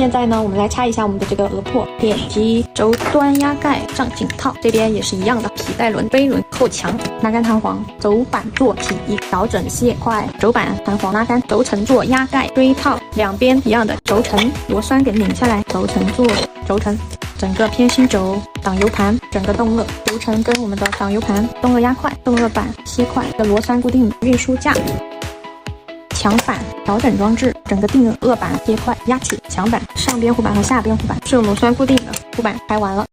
现在呢，我们来拆一下我们的这个额破，点击轴端压盖上紧套，这边也是一样的，皮带轮、杯轮后墙拉杆弹簧，轴板座皮调整卸块，轴板弹簧拉杆，轴承座压盖锥套，两边一样的轴承螺栓给拧下来，轴承座轴承。整个偏心轴、挡油盘、整个动勒轴承跟我们的挡油盘、动勒压块、动勒板、吸块的螺栓固定运输架、墙板调整装置，整个定颚板接块压起墙板，上边护板和下边护板是用螺栓固定的，护板拆完了。